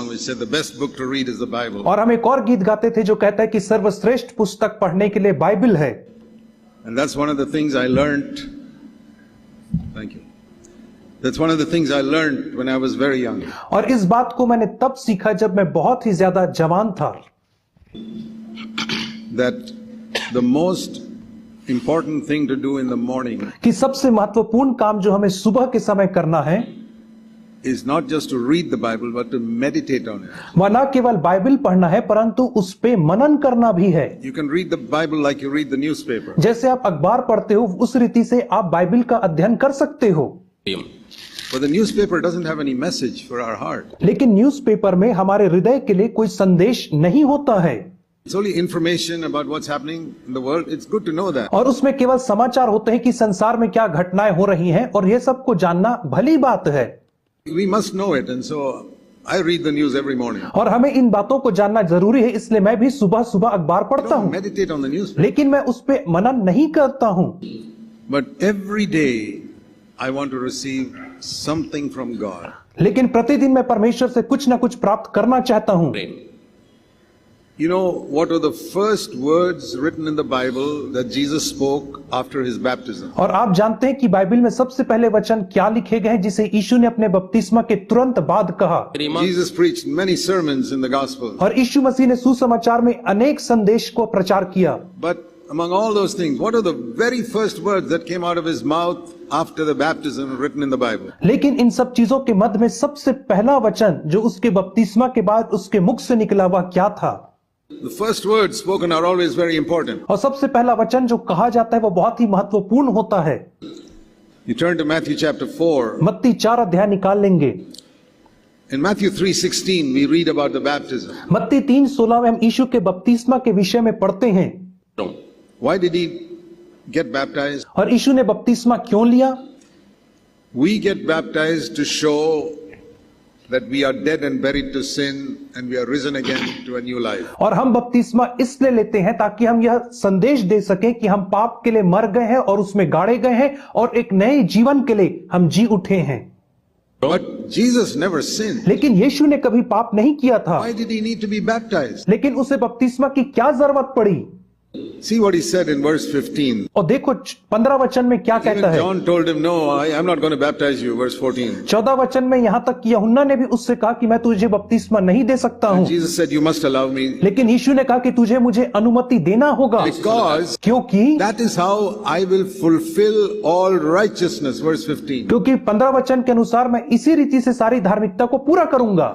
song which said the best book to read is the Bible. और हम एक और गीत गाते थे जो कहता है कि सर्वश्रेष्ठ पुस्तक पढ़ने के लिए बाइबल है। And that's one of the things I learned. Thank you. That's one of the things I learned when I was very young. और इस बात को मैंने तब सीखा जब मैं बहुत ही ज्यादा जवान था। That the most important thing to do in the morning कि सबसे महत्वपूर्ण काम जो हमें सुबह के समय करना है is not just to read the Bible but to meditate on it. वह न केवल बाइबल पढ़ना है परंतु उस पे मनन करना भी है। You can read the Bible like you read the newspaper. जैसे आप अखबार पढ़ते हो उस रीति से आप बाइबल का अध्ययन कर सकते हो। But the newspaper doesn't have any message for our heart. लेकिन न्यूज़पेपर में हमारे हृदय के लिए कोई संदेश नहीं होता है। It's only information about what's happening in the world. It's good to know that. और उसमें केवल समाचार होते हैं कि संसार में क्या घटनाएं हो रही हैं और ये सब को जानना भली बात है। We must know it, and so I read the news every morning. और हमें इन बातों को जानना जरूरी है, इसलिए मैं भी सुबह सुबह अखबार पढ़ता Don't हूँ, meditate on the news. लेकिन मैं उस पे मनन नहीं करता हूँ। But every day I want to receive something from God. लेकिन प्रतिदिन मैं परमेश्वर से कुछ ना कुछ प्राप्त करना चाहता हूँ। You know what were the first words written in the Bible that Jesus spoke after his baptism? और आप जानते हैं कि बाइबल में सबसे पहले वचन क्या लिखे गए हैं जिसे यीशु ने अपने बपतिस्मा के तुरंत बाद कहा। Jesus preached many sermons in the gospel. और यीशु मसीह ने सुसमाचार में अनेक संदेश को प्रचार किया। But among all those things, what are the very first words that came out of his mouth after the baptism written in the Bible? लेकिन इन सब चीजों के मध्य में सबसे पहला वचन जो उसके बपतिस्मा के बाद उसके मुख से निकला वह क्या था? The first words spoken are always very important. और सबसे पहला वचन जो कहा जाता है वो बहुत ही महत्वपूर्ण होता है। You turn to Matthew chapter 4. मत्ती 4 अध्याय निकाल लेंगे। In Matthew 3:16 we read about the baptism. मत्ती 3:16 में हम यीशु के बपतिस्मा के विषय में पढ़ते हैं। Why did he get baptized? और यीशु ने बपतिस्मा क्यों लिया? We get baptized to show that we are dead and buried to sin and we are risen again to a new life. और हम बपतिस्मा इसलिए लेते हैं ताकि हम यह संदेश दे सके कि हम पाप के लिए मर गए हैं और उसमें गाड़े गए हैं और एक नए जीवन के लिए हम जी उठे हैं। But Jesus never sinned. लेकिन यीशु ने कभी पाप नहीं किया था। Why did he need to be baptized? लेकिन उसे बपतिस्मा की क्या जरूरत पड़ी? See what he said in verse 15. और देखो 15 वचन में क्या Even कहता है। John told him, no, I'm not going to baptize you. Verse 14. 14 वचन में यहाँ तक कि यूहन्ना ने भी उससे कहा कि मैं तुझे बपतिस्मा नहीं दे सकता हूँ। And Jesus said, you must allow me. लेकिन यीशु ने कहा कि तुझे मुझे अनुमति देना होगा। Because क्योंकि that is how I will fulfill all righteousness. Verse 15. क्योंकि 15 वचन के अनुसार मैं इसी रीति से सारी धार्मिकता को पूरा करूंगा।